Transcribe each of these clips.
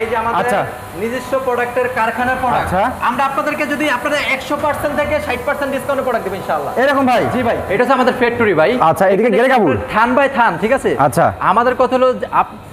এই যে আমাদের আচ্ছা নিজস্ব প্রোডাক্টের কারখানার প্রোডাক্ট, আচ্ছা আমরা আপনাদেরকে যদি আপনাদের 100% থেকে 60% ডিসকাউন্টে প্রোডাক্ট দেব ইনশাআল্লাহ। এরকম ভাই? জি ভাই, এটা হচ্ছে আমাদের ফ্যাক্টরি ভাই। আচ্ছা, এদিকে গেলে কাপড় থান বাই থান, ঠিক আছে? আচ্ছা, আমাদের কথা হলো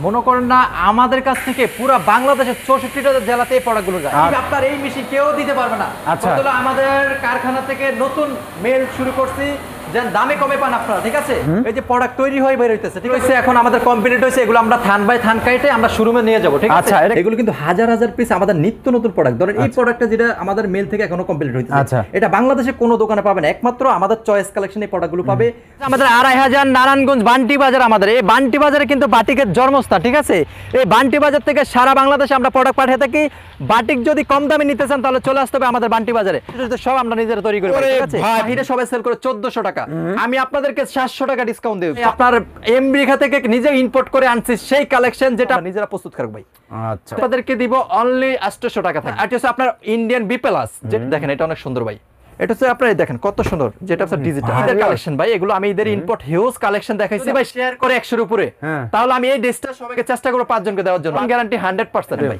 মনে করেন না আমাদের কাছ থেকে পুরো বাংলাদেশের 64টা জেলাতে এই প্রোডাক্টগুলো যায়। আপনার এই মেশিন কেউ দিতে পারবে না। আচ্ছা, কথা হলো আমাদের কারখানা থেকে নতুন মেল শুরু করছি, যেন দামে কমে পান আপনারা, ঠিক আছে? এই যে প্রোডাক্ট তৈরি হয়ে বের হইতেছে, ঠিক আছে? এখন আমাদের কমপ্লিট হইছে, এগুলো আমরা থান বাই থান কাইটে আমরা শোরুমে নিয়ে যাব, ঠিক আছে? আচ্ছা, এগুলো কিন্তু হাজার হাজার পিস আমাদের নিত্য নতুন প্রোডাক্ট। ধরেন এই প্রোডাক্টটা যেটা আমাদের মেল থেকে এখনো কমপ্লিট হইতেছে, আচ্ছা, এটা বাংলাদেশে কোনো দোকানে পাবেন, একমাত্র আমাদের চয়েস কালেকশন এই প্রোডাক্টগুলো পাবে। আমাদের 2500 নারায়ণগঞ্জ বান্টি বাজার, আমাদের এই বান্টি বাজারে কিন্তু বাটিকের জন্মস্থান, ঠিক আছে? এই বান্টি বাজার থেকে সারা বাংলাদেশে আমরা প্রোডাক্ট পাঠিয়ে থাকি। বাটিক যদি কম দামে নিতে চান তাহলে চলে আসতে হবে আমাদের বান্টি বাজারে। সব আমরা নিজেরা তৈরি করি, ঠিক আছে? বাহিরে সবাই সেল করে 1400 টাকা, আমি আপনাদেরকে 700 টাকা ডিসকাউন্ট দেব। আপনার আমেরিকা থেকে নিজে ইম্পোর্ট করে আনছি সেই কালেকশন যেটা নিজেরা প্রস্তুত করব ভাই। আচ্ছা, আপনাদেরকে দিব অনলি 800 টাকা থাকে। আর হচ্ছে আপনার ইন্ডিয়ান বি প্লাস, যেটা দেখেন এটা অনেক সুন্দর ভাই। এটা হচ্ছে আপনারা দেখেন কত সুন্দর, যেটা হচ্ছে ডিজিটাল ঈদের কালেকশন ভাই। এগুলো আমি ঈদের ইম্পোর্ট হিউজ কালেকশন দেখাইছি ভাই, শেয়ার করে 100 এর উপরে। তাহলে আমি এই ড্রেসটা সবাইকে চেষ্টা করব 5 জনকে দেওয়ার জন্য, গ্যারান্টি 100% ভাই।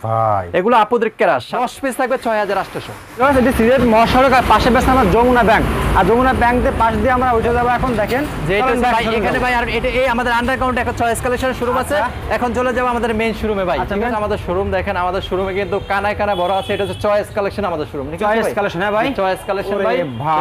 এগুলো আপুদের কেরাস 10 পিস থাকবে 6800। এটি সিলেট মহাসড়ক আর পাশে বেশ আমার যমুনা ব্যাংক, আর যমুনা ব্যাংকের পাশ দিয়ে আমরা উঠে যাব। এখন দেখেন যে এটা ভাই এখানে ভাই, আর এটা এই আমাদের আন্ডারগ্রাউন্ড একটা চয়েস কালেকশন শোরুম আছে। এখন চলে যাব আমাদের মেইন শোরুমে ভাই, ঠিক আছে? আমাদের শোরুম দেখেন, আমাদের শোরুমে কিন্তু কানায় কানায় বড় আছে। এটা হচ্ছে চয়েস কালেকশন আমাদের শোরুম, ঠিক আছে? চয়েস কালেকশন, হ্যাঁ ভাই, চয়েস কালেকশন ভাই।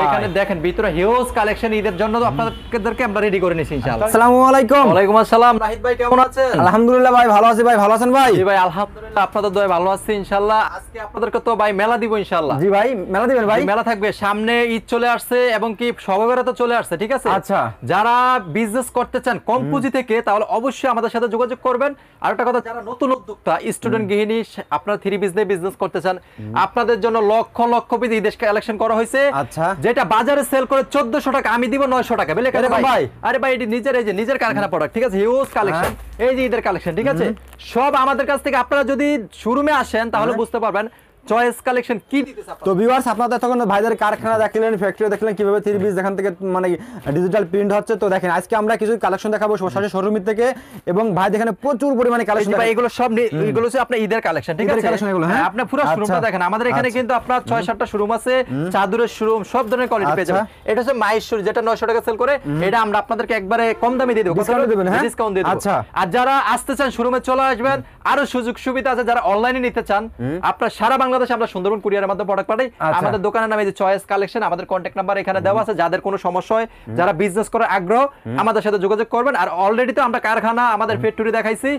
এখানে দেখেন ভিতরে হিউজ কালেকশন ঈদের জন্য আপনাদেরকে আমরা রেডি করে নিয়েছি ইনশাআল্লাহ। আসসালামু আলাইকুম। ওয়ালাইকুম আসসালাম। নাহিদ ভাই কেমন আছেন? আলহামদুলিল্লাহ ভাই, ভালো আছি ভাই। ভালো আছেন ভাই? জি ভাই আলহামদুলিল্লাহ, আপনাদের দয়ায় ভালো আছি ইনশাআল্লাহ। আজকে আপনাদেরকে তো ভাই মেলা দিব ইনশাআল্লাহ। জি ভাই, মেলা দিবেন ভাই? মেলা থাকবে, সামনে ঈদ চলে আসছে এবং কি শবে বরাত চলে আসছে, ঠিক আছে? আচ্ছা, যারা বিজনেস করতে চান কম পুঁজি থেকে তাহলে অবশ্যই আমাদের সাথে যোগাযোগ করবেন। আর একটা কথা, যারা নতুন উদ্যোক্তা স্টুডেন্ট গৃহিণী, আপনারা 3 পিস দিয়ে বিজনেস করতে চান, আপনাদের জন্য লক্ষ লক্ষ পিস ঈদের কালেকশন করা হয়েছে। আচ্ছা, যেটা বাজারে সেল করে 1400 টাকা, আমি দিব 900 টাকা। বেলে কেন ভাই? আরে ভাই এটি নিজের, এই যে নিজের কারখানা প্রোডাক্ট, ঠিক আছে? হিউজ কালেকশন, এই যে ঈদের কালেকশন, ঠিক আছে? সব আমাদের কাছ থেকে। আপনারা যদি শোরুমে আসেন তাহলে বুঝতে পারবেন চয়েস কালেকশন কি দিতেছে। তো ভিউয়ার্স, আপনাদের তখন ভাইদের কারখানা দেখলেন, ফ্যাক্টরি দেখলেন কিভাবে 3 পিস এখান থেকে মানে ডিজিটাল প্রিন্ট হচ্ছে। তো দেখেন আজকে আমরা কিছু কালেকশন দেখাবো সরাসরি শোরুম থেকে, এবং ভাই দেখেন প্রচুর পরিমাণে কালেকশন। ভাই এগুলো সব, এগুলো হচ্ছে আপনার ঈদের কালেকশন, ঠিক আছে? কালেকশন এগুলো, হ্যাঁ আপনি পুরো শোরুমটা দেখেন। আমাদের এখানে কিন্তু আপনার 6-7টা শোরুম আছে, চাদরের শোরুম, সব ধরনের কোয়ালিটি পেয়ে যাবেন। এটা হচ্ছে মাইশোর, যেটা 900 টাকা সেল করে, এটা আমরা আপনাদেরকে একবারে কম দামে দিয়ে দেব। ডিসকাউন্ট দিবেন? হ্যাঁ, ডিসকাউন্ট দিয়ে দেব। আচ্ছা, আর যারা আসতে চান শোরুমে চলে আসবেন, আরো সুযোগ সুবিধা আছে। যারা অনলাইনে নিতে চান, আপনার সারা বাংলাদেশে আমরা সুন্দরবন কুরিয়ারের মাধ্যমে প্রোডাক্ট পাঠাই। আমাদের দোকানের নাম এই যে চয়েস কালেকশন, আমাদের কন্টাক্ট নাম্বার এখানে দেওয়া আছে। যাদের কোনো সমস্যা হয়, যারা বিজনেস করার আগ্রহ, আমাদের সাথে যোগাযোগ করবেন। আর অলরেডি তো আমরা কারখানা, আমাদের ফ্যাক্টরি দেখাইছি।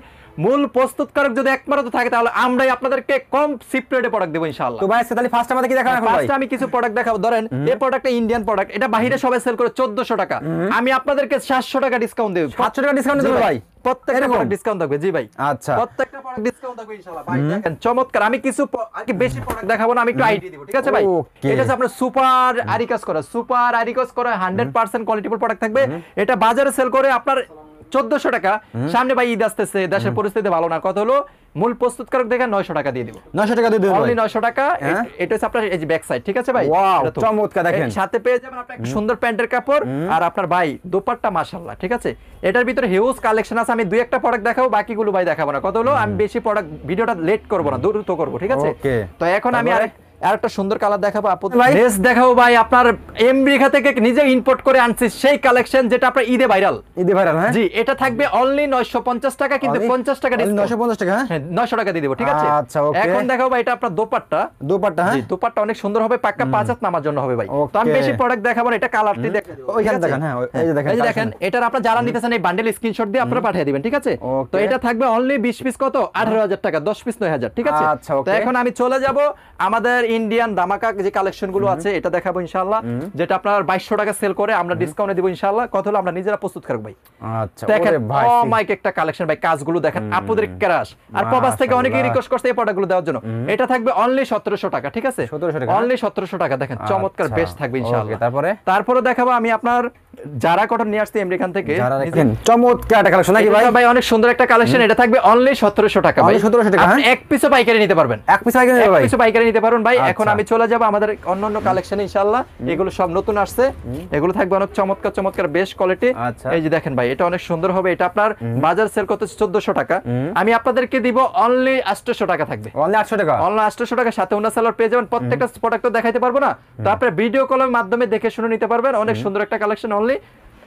মূল প্রস্তুতকারক যদি একমাত্র থাকে তাহলে আমরাই আপনাদেরকে কম চিপ রেটে প্রোডাক্ট দেব ইনশাআল্লাহ। তো ভাই তাহলে ফার্স্ট আমাদের কি দেখাবো এখন ভাই? ফার্স্ট আমি কিছু প্রোডাক্ট দেখাবো। ধরেন এই প্রোডাক্টটা ইন্ডিয়ান প্রোডাক্ট, এটা বাইরে সবাই সেল করে 1400 টাকা, আমি আপনাদেরকে 700 টাকা ডিসকাউন্ট দেব। 700 টাকা ডিসকাউন্ট দেব ভাই? প্রত্যেকটা প্রোডাক্ট ডিসকাউন্ট থাকবে। জি ভাই, আচ্ছা, প্রত্যেকটা প্রোডাক্ট ডিসকাউন্ট থাকবে ইনশাআল্লাহ। ভাই দেখেন চমৎকার। আমি কিছু আর কি বেশি প্রোডাক্ট দেখাবো না, আমি একটু আইডিয়া দিব, ঠিক আছে ভাই? এটা হচ্ছে আপনার সুপার আরিকাস করা, 100% কোয়ালিটিফুল প্রোডাক্ট থাকবে। এটা বাজারে সেল করে আপনার 1400 টাকা। সামনে ভাই ঈদ আসতেছে, দেশের পরিস্থিতি ভালো না, কথা হলো মূল প্রস্তুতকারক দেখে 900 টাকা দিয়ে দিব। 900 টাকা দিয়ে দেব অনলি 900 টাকা। এটা হচ্ছে আপনার এই যে ব্যাক সাইড, ঠিক আছে ভাই? ওয়াও, চমৎকার। দেখেন সাথে পেয়ে যাবেন আপনার একটা সুন্দর প্যান্টের কাপড়, আর আপনার ভাই দোপাট্টা মাশাআল্লাহ, ঠিক আছে? এটার ভিতরে হিউজ কালেকশন আছে। আমি দুই একটা প্রোডাক্ট দেখাবো, বাকিগুলো ভাই দেখাবো না। কথা হলো আমি বেশি প্রোডাক্ট ভিডিওটা লেট করব না, দ্রুত করব, ঠিক আছে? তো এখন আমি আর একটা সুন্দর কালার দেখাবো আপু, ড্রেস দেখাবো ভাই। আপনার আমেরিকা থেকে নিজে ইম্পোর্ট করে আনছি সেই কালেকশন যেটা আপনার ঈদে ভাইরাল। হ্যাঁ জি, এটা থাকবে অনলি 950 টাকা, কিন্তু 50 টাকা ডিসকাউন্ট। 950 টাকা, হ্যাঁ 900 টাকা দিয়ে দেব, ঠিক আছে? আচ্ছা, ওকে। এখন দেখাবো ভাই, এটা আপনার দোপাট্টা। হ্যাঁ জি, দোপাট্টা অনেক সুন্দর হবে, পাক্কা 5 হাত নামার জন্য হবে ভাই। তো আমি বেশি প্রোডাক্ট দেখাবো না, এটা কালারটি দেখেন, ওইখানে দেখেন। হ্যাঁ এই যে দেখেন, এই যে দেখেন। এটার আপনারা যারা নিতে চান এই বান্ডেল স্ক্রিনশট দিয়ে আপনারা পাঠিয়ে দিবেন, ঠিক আছে? তো এটা থাকবে অনলি 20 পিস, কত 18000 টাকা, 10 পিস 9000, ঠিক আছে? তো এখন আমি চলে যাব আমাদের ইন্ডিয়ান দামাকা যে কালেকশন গুলো আছে, এটা দেখাবো ইনশাআল্লাহ। যেটা আপনার 2200 টাকা সেল করে আমরা ডিসকাউন্টে দিব ইনশাআল্লাহ। কথা হলো আমরা নিজেরা প্রস্তুত করব ভাই। আচ্ছা, দেখেন মাইক একটা কালেকশন ভাই, কাজগুলো দেখেন, আপুদের ক্রাশ। আর প্রবাস থেকে অনেকেই রিকোয়েস্ট করছে এই প্রোডাক্টগুলো দেওয়ার জন্য। এটা থাকবে অনলি 1700 টাকা, ঠিক আছে? 1700 টাকা, অনলি 1700 টাকা। দেখেন চমৎকার বেস্ট থাকবে ইনশাআল্লাহ। তারপরে দেখাবো আমি আপনার যারা কটন নিয়ে আসছে আমেরিকান থেকে, চমৎকার একটা কালেকশন নাকি ভাই? ভাই অনেক সুন্দর একটা কালেকশন, এটা থাকবে অনলি 1700 টাকা ভাই। 1700 টাকা, আপনি এক পিসও পাইকারি নিতে পারবেন, এক পিস পাইকারি নিতে ভাই, এক পিসও পাইকারি নিতে পারবেন ভাই। এখন আচ্ছা। আমি চলে যাব আমাদের অন্যান্য কালেকশনে ইনশাআল্লাহ, এগুলো সব নতুন আসছে, এগুলো থাকবে অনেক চমৎকার চমৎকার বেশ কোয়ালিটি। আচ্ছা। এই যে দেখেন ভাই, এটা অনেক সুন্দর হবে, এটা আপনার বাজার সেল করতে 1400 টাকা, আমি আপনাদেরকে দিব অনলি 800 টাকা থাকবে, অনলি 800 টাকা, অনলি 800 টাকা, সাথে ওনা সেলার পেয়ে যাবেন। প্রত্যেকটা প্রোডাক্ট তো দেখাইতে পারবো না, তো আপনারা ভিডিও কলের মাধ্যমে দেখে শুনে নিতে পারবেন। অনেক সুন্দর একটা কালেকশন, অনলি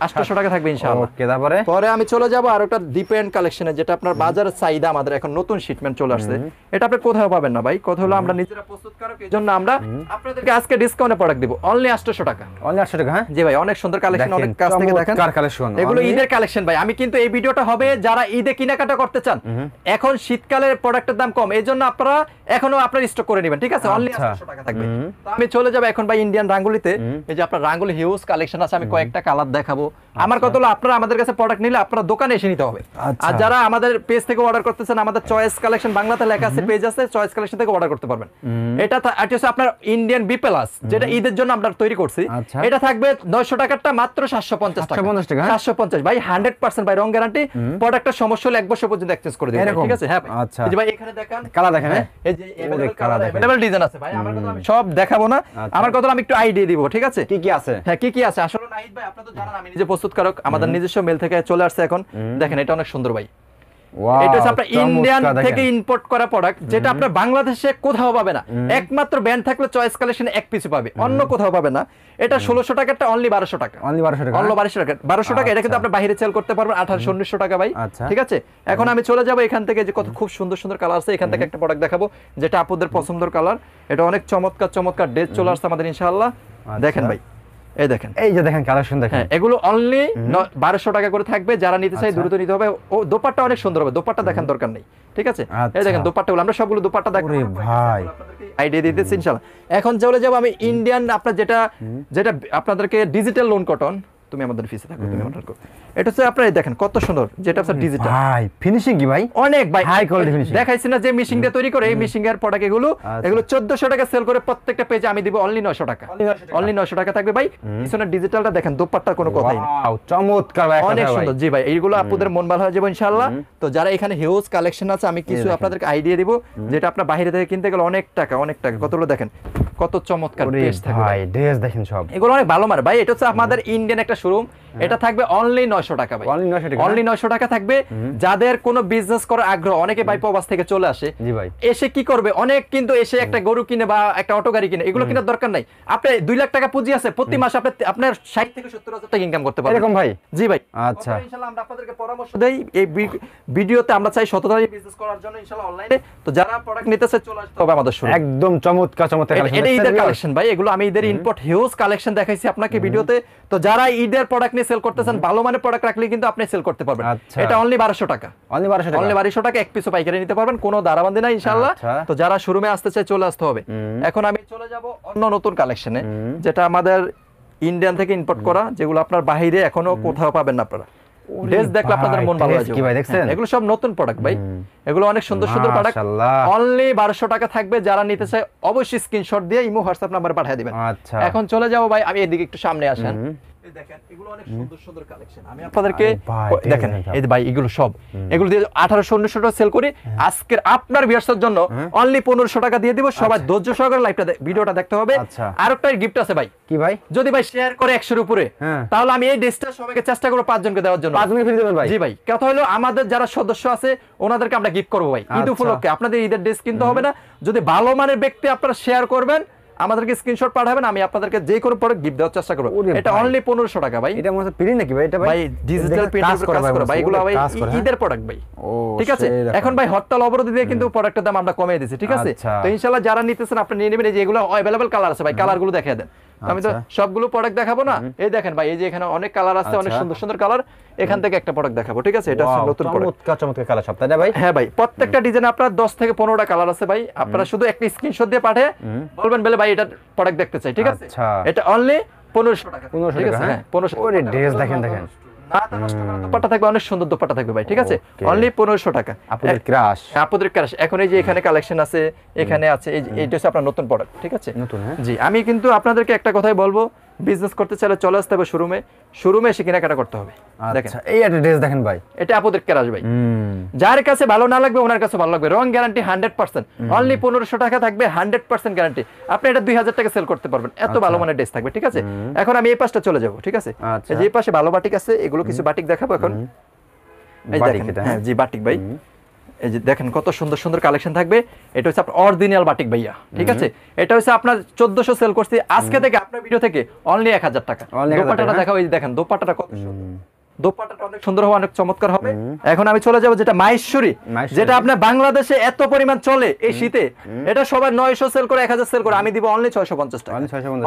800 টাকা থাকবে ইনশাআল্লাহ। ওকে, তারপরে পরে আমি চলে যাব আর একটা ডিপেন্ড কালেকশনে, যেটা আপনার বাজারের চাহিদা, আমাদের এখন নতুন শিপমেন্ট চলে আসছে, এটা আপনি কোথাও পাবেন না ভাই। কথা হলো আমরা নিজেরা প্রস্তুতকারক, এজন্য আমরা আপনাদেরকে আজকে ডিসকাউন্টে প্রোডাক্ট দিব অনলি 800 টাকা, অনলি 800 টাকা। হ্যাঁ জি ভাই, অনেক সুন্দর কালেকশন, অনেক কাছ থেকে দেখেন কালেকশন, এগুলো ঈদের কালেকশন ভাই। আমি কিন্তু এই ভিডিওটা হবে যারা ঈদে কেনাকাটা করতে চান, এখন শীতকালের প্রোডাক্টের দাম কম, এইজন্য আপনারা এখনো আপনার স্টক করে নেবেন, ঠিক আছে? অনলি 800 টাকা থাকবে। তো আমি চলে যাব এখন ভাই ইন্ডিয়ান রাঙ্গুলিতে, এই যে আপনার রাঙ্গুলি হিউজ কালেকশন আছে, আমি কয়েকটা কালার দেখাবো। আমার কথা হলো আপনারা আমাদের কাছে প্রোডাক্ট নিলে আপনারা দোকানে এসে নিতে হবে, আর যারা আমাদের পেজ থেকে অর্ডার করতেছেন, আমাদের চয়েস কালেকশন বাংলাতে লেখা আছে, পেজ আছে, চয়েস কালেকশন থেকে অর্ডার করতে পারবেন। এটা হচ্ছে আপনার ইন্ডিয়ান বি প্লাস, যেটা ঈদের জন্য আমরা তৈরি করছি, এটা থাকবে 900 টাকারটা মাত্র 750 টাকা, 750 ভাই, 100% ভাই রং গ্যারান্টি, প্রোডাক্টের সমস্যা হলে 1 বছর পর্যন্ত এক্সচেঞ্জ করে দিবেন, ঠিক আছে? হ্যাঁ আচ্ছা, এই যে ভাই এখানে দেখেন কালার দেখেন, এই যে अवेलेबल ডিজাইন আছে ভাই, আমার কথা আমি সব দেখাবো না, আমার কথা আমি একটু আইডিয়া দিব, ঠিক আছে? কি কি আছে? হ্যাঁ, কি কি আছে আসলে নাহিদ ভাই, আপনারা তো জানেন আমি নিজে প্রস্তুতকারক, আমাদের নিজস্ব মেল থেকে চলে আসছে এখন। দেখেন এটা অনেক সুন্দর ভাই, এটা হচ্ছে আপনার ইন্ডিয়ান থেকে ইম্পোর্ট করা প্রোডাক্ট, যেটা আপনার বাংলাদেশে কোথাও পাবে না, একমাত্র ব্র্যান্ড থাকলে চয়েস কালেকশন এক পিস পাবে, অন্য কোথাও পাবে না। এটা 1600 টাকারটা অনলি 1200 টাকা, অনলি 1200 টাকা, অনলি 1200 টাকা, 1200 টাকা। এটা কিন্তু আপনি বাইরে সেল করতে পারবেন 1800-1900 টাকা ভাই, ঠিক আছে? এখন আমি চলে যাব এখান থেকে, যে কত খুব সুন্দর সুন্দর কালার আছে, এখান থেকে একটা প্রোডাক্ট দেখাবো যেটা আপনাদের পছন্দের কালার। এটা অনেক চমৎকার চমৎকার ড্রেস চলে আসছে আমাদের ইনশাআল্লাহ। দেখেন ভাই, এই দেখেন, এই যে দেখেন কালেকশন দেখেন, এগুলো অনলি 1200 টাকা করে থাকবে। যারা নিতে চাই দ্রুত নিতে হবে। ও দোপাট্টা অনেক সুন্দর হবে, দোপাট্টা দেখার দরকার নেই, ঠিক আছে? এই দেখেন দোপাট্টাগুলো, আমরা সবগুলো দোপাট্টা দেখাবো ভাই, আইডিয়া দিতেছি ইনশাআল্লাহ। এখন চলে যাব আমি ইন্ডিয়ান, আপনার যেটা আপনাদেরকে ডিজিটাল লোন কটন, তুমি আমাদের অফিসে থাকো, তুমি অর্ডার করো। এটা হচ্ছে আপনারা দেখেন কত সুন্দর, যেটা হচ্ছে ডিজিটাল ভাই, ফিনিশিং কি ভাই, অনেক ভাই, হাই কোয়ালিটি ফিনিশিং দেখাইছি না যে মেশিং দিয়ে তৈরি করে, এই মেশিং এর প্রোডাক্ট এগুলো 1400 টাকা সেল করে, প্রত্যেকটা পেজে আমি দিব অনলি 900 টাকা, অনলি 900 টাকা থাকবে ভাই। পিছনের ডিজিটালটা দেখেন, দোপাট্টার কোনো কথাই নেই, ওয়াও চমৎকার ভাই, অনেক সুন্দর। জি ভাই, এইগুলো আপনাদের মন ভালো হয়ে যাবে ইনশাআল্লাহ। তো যারা এখানে হিউজ কালেকশন আছে, আমি কিছু আপনাদেরকে আইডিয়া দিব, যেটা আপনার বাইরে থেকে কিনতে গেলে অনেক টাকা, অনেক টাকা। কতগুলো দেখেন, কত চমৎকার ড্রেস থাকবে ভাই, ড্রেস দেখেন সব, এগুলো অনেক ভালো মার ভাই। এটা হচ্ছে আমাদের ইন্ডিয়ান একটা শোরুম, এটা থাকবে অনলি 900 টাকা ভাই, অনলি 900 টাকা থাকবে। যাদের কোনো বিজনেস করার আগ্রহ, অনেকে ভাই প্রবাস থেকে চলে আসে, জি ভাই, এসে কি করবে, অনেক কিন্তু এসে একটা গরু কিনে বা একটা অটো গাড়ি কিনে, এগুলো কেনার দরকার নাই। আপনি 2 লাখ টাকা পুঁজি আছে, প্রতি মাসে আপনার 60 থেকে 70 হাজার টাকা ইনকাম করতে পারবেন এরকম ভাই। জি ভাই, আচ্ছা, ইনশাআল্লাহ আমরা আপনাদেরকে পরামর্শ দেই এই ভিডিওতে। আমরা চাই শততারি বিজনেস করার জন্য ইনশাআল্লাহ অনলাইনে। তো যারা প্রোডাক্ট নিতে চায় চলে আসতে হবে আমাদের শোরুমে। একদম চমৎকার চমৎকার কালেকশন, এটা ঈদের কালেকশন ভাই, এগুলো আমি ঈদের ইম্পোর্ট হিউজ কালেকশন দেখাইছি আপনাকে ভিডিওতে। তো যারা ঈদের প্রোডাক্ট নিয়ে সেল করতেছেন, ভালো মানের প্রোডাক্ট রাখলে কিন্তু আপনি সেল করতে পারবেন। এটা অনলি 1200 টাকা, অনলি 1200 টাকা, এক পিসও পাইকারি নিতে পারবেন, কোনো দারাবান্দি নাই ইনশাআল্লাহ। তো যারা শোরুমে আসতে চায় চলে আসতে হবে। এখন আমি চলে যাব অন্য নতুন কালেকশনে, যেটা আমাদের ইন্ডিয়ান থেকে ইম্পোর্ট করা, যেগুলো আপনার বাইরে এখনো কোথাও পাবেন না। আপনারা ড্রেস দেখলে আপনাদের মন ভালো হয়ে যাবে কি ভাই, দেখছেন এগুলো সব নতুন প্রোডাক্ট ভাই, এগুলো অনেক সুন্দর সুন্দর প্রোডাক্ট, অনলি 1200 টাকা থাকবে। যারা নিতে চায় অবশ্যই স্ক্রিনশট দিয়ে ইমো হোয়াটসঅ্যাপ নাম্বারে পাঠিয়ে দিবেন। আচ্ছা, এখন চলে যাব ভাই, আমি এদিকে একটু সামনে আসেন, এই দেখেন এগুলো অনেক সুন্দর সুন্দর কালেকশন। আমি আপনাদেরকে দেখেন, এই ভাই এগুলো সব, এগুলো দিয়ে 1800-1900 টাকা সেল করি। আজকের আপনার ভিউয়ার্সের জন্য অনলি 1500 টাকা দিয়ে দিব। সবাই ধৈর্য সহকারে লাইভটা ভিডিওটা দেখতে হবে। আরেকটা গিফট আছে ভাই, কি ভাই, যদি ভাই শেয়ার করে 100 এর উপরে, তাহলে আমি এই ড্রেসটা সবাইকে চেষ্টা করব 5 জনকে দেওয়ার জন্য। 5 জনকে ফ্রি দেবেন ভাই? জি ভাই, কথা হলো আমাদের যারা সদস্য আছে ওনাদেরকে আমরা গিফট করব ভাই, ঈদ উপলক্ষে। আপনাদের ঈদের ড্রেস কিনতে হবে না, যদি ভালো মানের ব্যক্তি আপনারা শেয়ার করবেন, আমাদেরকে স্ক্রিনশট পাঠাবেন, আমি আপনাদেরকে যে কোনো প্রোডাক্ট গিফট দেওয়ার চেষ্টা করব। এটা অনলি 1500 টাকা ভাই। এটা মনে হচ্ছে প্রিন্ট নাকি ভাই? এটা ভাই ডিজিটাল প্রিন্টের কাজ করা ভাই, এগুলো ভাই ঈদের প্রোডাক্ট ভাই। ঠিক আছে, এখন ভাই হরতাল অবরোধ দিয়ে কিন্তু প্রোডাক্টের দাম আমরা কমিয়ে দিয়েছি, ঠিক আছে? তো ইনশাআল্লাহ যারা নিতেছেন আপনি নিয়ে নেবেন। এই যে এগুলো अवेलेबल কালার আছে ভাই, কালারগুলো দেখিয়ে দেন। আমি তো সবগুলো প্রোডাক্ট দেখাবো না, এই দেখেন ভাই, এই যে এখানে অনেক কালার আছে, অনেক সুন্দর সুন্দর কালার। এখান থেকে একটা প্রোডাক্ট দেখাবো, ঠিক আছে? এটা হচ্ছে নতুন প্রোডাক্ট, চমৎকার চমৎকার কালার সব, তাই না ভাই? হ্যাঁ ভাই, প্রত্যেকটা ডিজাইন আপনার 10 থেকে 15টা কালার আছে ভাই। আপনারা শুধু একটা স্ক্রিনশট দিয়ে পাঠিয়ে বলবেন বলে ভাই এটা প্রোডাক্ট দেখতে চাই, ঠিক আছে? এটা অনলি 1500 টাকা, 1500 টাকা। হ্যাঁ 1500। ওরে ড্রেস দেখেন, দেখেন দোপাট্টা থাকবে, অনেক সুন্দর দোপাট্টা থাকবে ভাই, ঠিক আছে? অনলি 1500 টাকা। আপনাদের ক্রাশ, আপনাদের ক্রাশ। এখন এই যে এখানে কালেকশন আছে, এখানে আছে, এইটা হচ্ছে আপনার নতুন প্রোডাক্ট, ঠিক আছে? নতুন, হ্যাঁ জি। আমি কিন্তু আপনাদেরকে একটা কথাই বলবো, বিজনেস করতে চাইলে চলে আসতে হবে শোরুমে এসে কেনাকাটা করতে হবে। দেখেন আচ্ছা এই একটা ড্রেস দেখেন ভাই, এটা আপুদের কেরাস ভাই, যার কাছে ভালো না লাগবে ওনার কাছে ভালো লাগবে। রং গ্যারান্টি 100%, অনলি 1500 টাকা থাকবে, 100% গ্যারান্টি। আপনি এটা 2000 টাকা সেল করতে পারবেন, এত ভালো মানের ড্রেস থাকবে। ঠিক আছে, এখন আমি এই পাশটা চলে যাব। ঠিক আছে, এই যে এই পাশে ভালো বাটিক আছে, এগুলো কিছু বাটিক দেখাবো এখন। এই দেখেন, হ্যাঁ জি বাটিক ভাই, এই যে দেখেন কত সুন্দর সুন্দর কালেকশন থাকবে। এটা হচ্ছে আপনার অরিজিনাল বাটিক ভাইয়া। ঠিক আছে, এটা হচ্ছে আপনার 1400 সেল করছি, আজকে থেকে আপনার ভিডিও থেকে অনলি 1000 টাকা। দোপাট্টাটা দেখাও, এই যে দেখেন দোপাট্টাটা কত সুন্দর, দোপাট্টাটা অনেক সুন্দর হবে, অনেক চমৎকার হবে। এখন আমি চলে যাব যেটা মাহেশ্বরী, যেটা আপনার বাংলাদেশে এত পরিমাণ চলে এই শীতে, এটা সবাই 900 সেল করে 1000 সেল করে, আমি দিব অনলি 650 টাকা।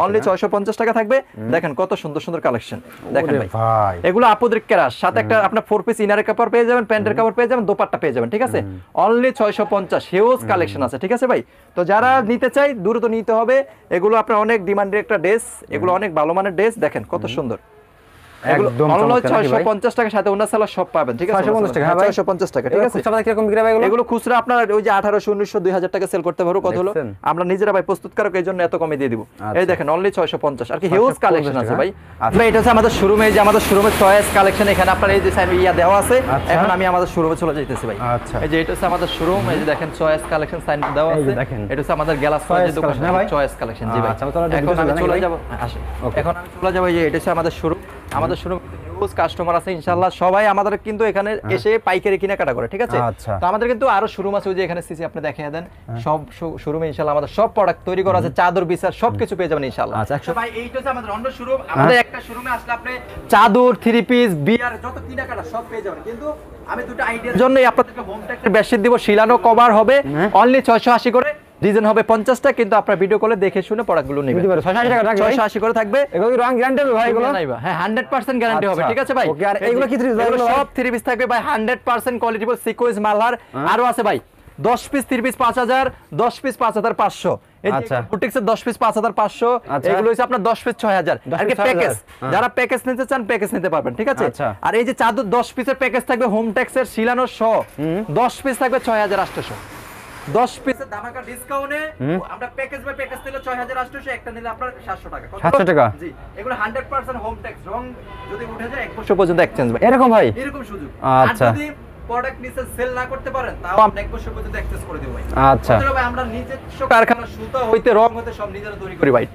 অনলি 650 টাকা থাকবে। দেখেন কত সুন্দর সুন্দর কালেকশন দেখেন ভাই, এগুলো আপুদের কেরাস, সাথে একটা আপনার 4 পিস ইনারের কাপড় পেয়ে যাবেন, প্যান্টের কাপড় পেয়ে যাবেন, দোপাট্টা পেয়ে যাবেন। ঠিক আছে, অনলি 650, হিউজ কালেকশন আছে। ঠিক আছে ভাই, তো যারা নিতে চাই দ্রুত নিতে হবে। এগুলো আপনার অনেক ডিমান্ডের একটা ড্রেস, এগুলো অনেক ভালো মানের ড্রেস। দেখেন কত সুন্দর, একদম 650 টাকা সাথে ওনার সালা সব পাবেন। ঠিক আছে, 650 টাকা, 650 টাকা। ঠিক আছে, খুচরা কিরকম বিক্রি হবে এগুলো? এগুলো খুচরা আপনার ওই যে 1800 1900 2000 টাকা সেল করতে পারো। কত হলো, আমরা নিজেরা ভাই প্রস্তুতকারক, এই জন্য এত কমে দিয়ে দিব। এই দেখেন অনলি 650, আর কি হিউজ কালেকশন আছে ভাই। ভাই এটা হচ্ছে আমাদের শোরুমে, যে আমাদের শোরুমে চয়েস কালেকশন, এখানে আপনার এই যে সাইন ইয়া দেওয়া আছে। এখন আমি আমাদের শোরুমে চলে যাইতেছি ভাই। আচ্ছা, এই যে এটা হচ্ছে আমাদের শোরুম, এই যে দেখেন চয়েস কালেকশন সাইন দেওয়া আছে। এটা হচ্ছে আমাদের গ্লাস চয়েস দোকান, চয়েস কালেকশন। জি ভাই, এখন আমি চলে যাব, আসেন এখন আমি চলে যাব। এই যে এটা হচ্ছে আমাদের শোরুম, আমাদের শোরুম হিউজ কাস্টমার আছে ইনশাআল্লাহ। সবাই আমাদের কিন্তু এখানে এসে পাইকারি কেনাকাটা করে। ঠিক আছে, তো আমাদের কিন্তু আরো শোরুম আছে, ওই যে এখানে সিসি আপনি দেখিয়ে দেন। সব শোরুমে ইনশাআল্লাহ আমাদের সব প্রোডাক্ট তৈরি করা আছে, চাদর বিছার সবকিছু পেয়ে যাবেন ইনশাআল্লাহ। আচ্ছা ভাই, এইটা হচ্ছে আমাদের অন্য শোরুম। আমাদের একটা শোরুমে আসলে আপনি চাদর, থ্রি পিস, বিয়ার যত কেনাকাটা সব পেয়ে যাবেন। কিন্তু আমি দুটো আইডিয়ার জন্যই আপনাদেরকে হোমটেক্সের বেডশিট দিব, শিলানো কভার হবে অনলি 680 করে, ডিজাইন হবে 50টা। কিন্তু আপনারা ভিডিও কলে দেখে শুনে প্রোডাক্টগুলো নেবেন। 680 করে থাকবে। এগুলো কি রং গ্যারান্টি হবে ভাই? এগুলো নাইবা, হ্যাঁ 100% গ্যারান্টি হবে। ঠিক আছে ভাই, ওকে। আর এগুলো কি থ্রি পিস? এগুলো সব থ্রি পিস থাকবে ভাই, 100% কোয়ালিটিফুল সিকোয়েন্স মালহার। আরো আছে ভাই 10 পিস থ্রি পিস 5000, 10 পিস 5500। আচ্ছা, বুটিক্সের 10 পিস 5500, এগুলো হচ্ছে আপনার 10 পিস 6000। আর কি প্যাকেজ, যারা প্যাকেজ নিতে চান প্যাকেজ নিতে পারবেন। ঠিক আছে, আর এই যে চাদর 10 পিসের প্যাকেজ থাকবে হোমটেক্সের শিলানো সহ, 10 পিস থাকবে 6800। 10 পিসের ধামাকা ডিসকাউন্টে আমরা প্যাকেজ বাই প্যাকেজ নিলে 6800, একটা নিলে আপনার 700 টাকা। 700 টাকা? জি, এগুলো 100% হোম ট্যাক্স, রং যদি উঠে যায় 1 বছর পর্যন্ত এক্সচেঞ্জ ভাই। এরকম ভাই, এরকম সুযোগ। আচ্ছা, আর যদি প্রোডাক্ট নিচে সেল না করতে পারেন তাও আমরা 1 বছর পর্যন্ত এক্সচেঞ্জ করে দেব ভাই। আচ্ছা ভাই, আমরা নিজস্ব কারখানা সুতা হইতে রং হইতে সব নিজেরা তৈরি করি ভাই।